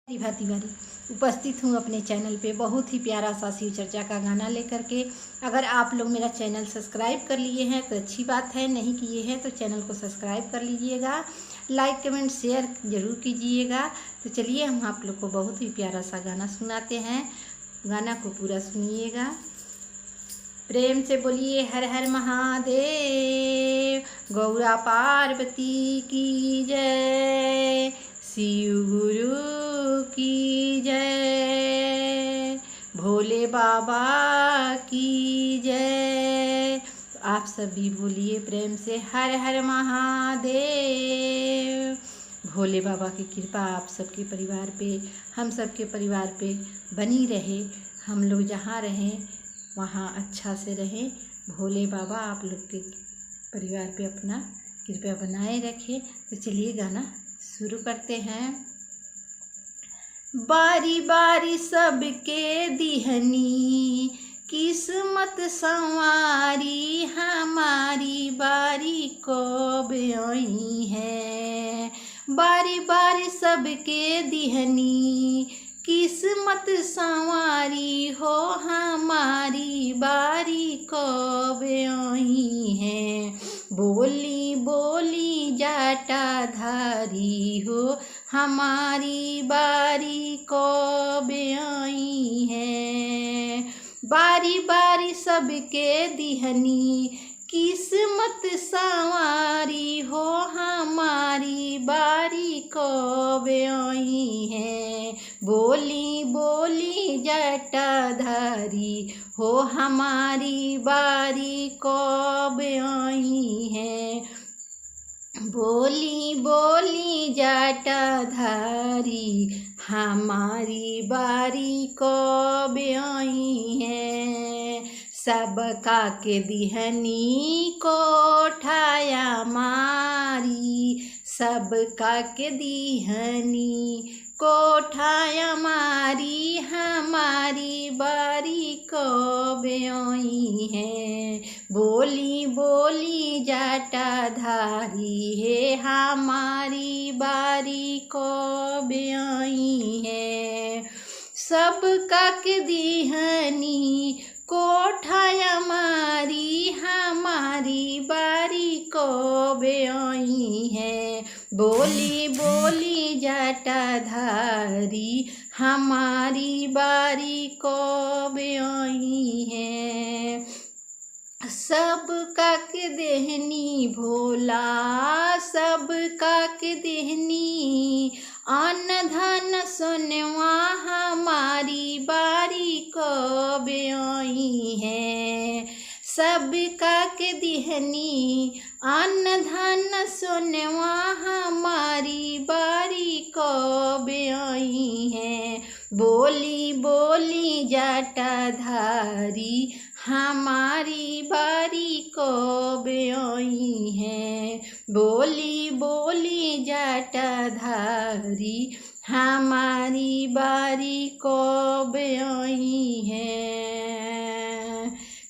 भांति वारी उपस्थित हूँ अपने चैनल पे बहुत ही प्यारा सा शिव चर्चा का गाना लेकर के। अगर आप लोग मेरा चैनल सब्सक्राइब कर लिए हैं तो अच्छी बात है, नहीं किए हैं तो चैनल को सब्सक्राइब कर लीजिएगा, लाइक कमेंट शेयर ज़रूर कीजिएगा। तो चलिए हम आप लोग को बहुत ही प्यारा सा गाना सुनाते हैं, गाना को पूरा सुनिएगा। प्रेम से बोलिए हर हर महादेव, गौरा पार्वती की जय, शिव गुरु की जय, भोले बाबा की जय। तो आप सब भी बोलिए प्रेम से हर हर महादेव। भोले बाबा की कृपा आप सबके परिवार पे, हम सबके परिवार पे बनी रहे। हम लोग जहाँ रहें वहाँ अच्छा से रहें। भोले बाबा आप लोग के परिवार पे अपना कृपा बनाए रखें। तो चलिए गाना शुरू करते हैं। बारी बारी सबके दिहनी, किस्मत संवारी, हमारी बारी कब आई है। बारी बारी सबके दिहनी, किस्मत संवारी हो, हमारी बारी कब आई है। बोली बोली जटाधारी हो, हमारी बारी कब आई है। बारी बारी सबके दिहनी, किस्मत संवारी हो, हमारी बारी कब आई है। बोली बोली जटाधारी हो, हमारी बारी कब आई है। बोली बोली जटाधारी, हमारी बारी कब आई है। सबका के दिहनी कोठाया मारी, सबका के दिहनी कोठाया मारी, हमारी बारी कब आई है। बोली बोली जटाधारी है, हमारी बारी कब आई है। सबका के दिहनी कोठाया मारी, हमारी बारी कब आई है। बोली बोली जटाधारी, हमारी बारी कब आई है। सबका के देहनी भोला, सबका के देहनी अन्न धन सोनवा, हमारी बारी कब आई है। सबका के दिहनी अन्न धन सोनवा, हमारी बारी कब आई है। बोली बोली जटाधारी, हमारी बारी कब आई है। बोली बोली जटाधारी, हमारी बारी कब आई है।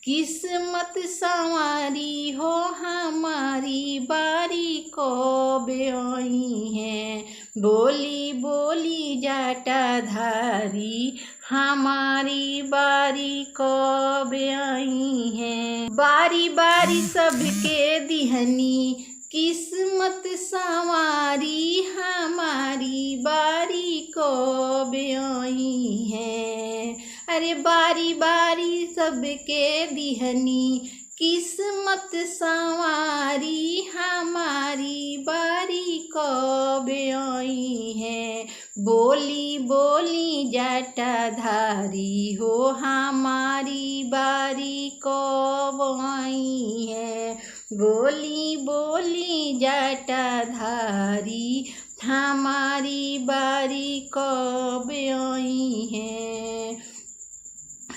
किस्मत संवारी हो, हमारी बारी कब आई है। बोली बोली जटाधारी, हमारी बारी कब आई है। बारी बारी सबके दिहनी, किस्मत संवारी, हमारी बारी कब आई है। अरे बारी बारी सबके दिहनी, किस्मत संवारी, हमारी बारी कब आई है। बोली बोली जटाधारी हो, हमारी बारी कब आई है। बोली बोली जटाधारी, हमारी बारी कब आई है।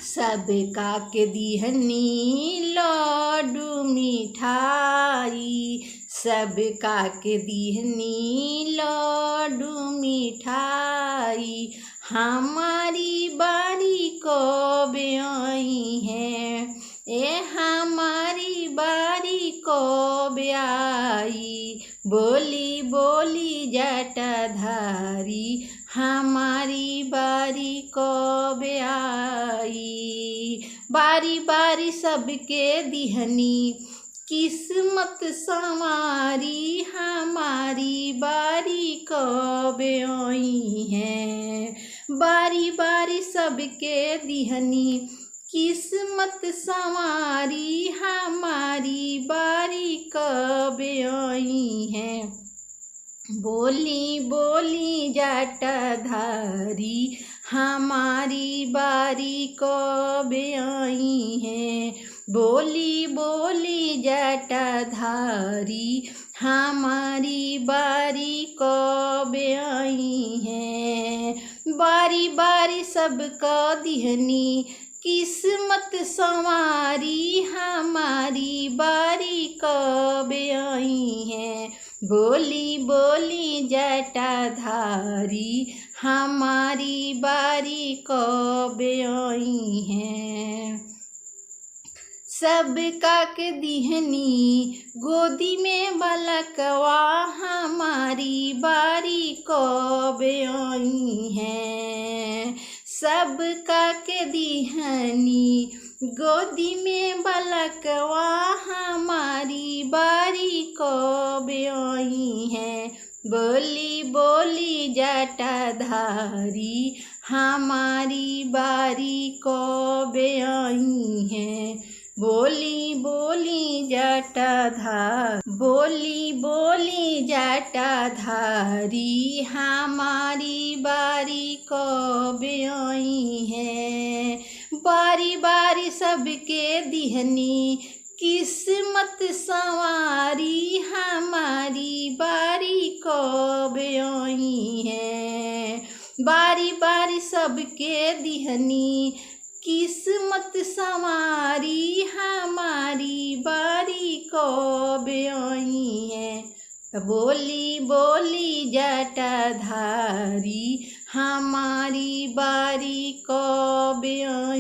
सबका के दिहनी लड्डू मिठाई, सबका के दिहनी लड्डू मिठाई, हमारी बारी कब आई है। ए हमारी बारी कब आई। बोली बोली जटाधारी, हमारी बारी कब आई। बारी बारी सबके दिहनी किस्मत संवारी, हमारी बारी कब आई है। बारी बारी सबके दिहनी किस्मत संवारी, हमारी बारी कब आई है। बोली बोली जटाधारी, हमारी बारी कब आई है। बोली बोली जटाधारी, हमारी बारी कब आई है। बारी बारी सबका दिहनी किस्मत संवारी, हमारी बारी कब आई है। बोली बोली जटाधारी, हमारी बारी कब आई है। सबका के दिहनी गोदी में बलकवा, हमारी बारी कब आई है। सबका के दिहनी गोदी में बलकवा, हमारी बारी कब आई है। बोली बोली जटाधारी, हमारी बारी कब आई है। बोली बोली जटाधारी, बोली बोली जटाधारी, हमारी बारी कब आई है। बारी बारी सबके दिहनी किस्मत संवारी, हमारी बारी कब आई है। बारी बारी सबके दिहनी किस्मत संवारी, हमारी बारी कब आई है। बोली बोली जटाधारी, हमारी बारी कब आई।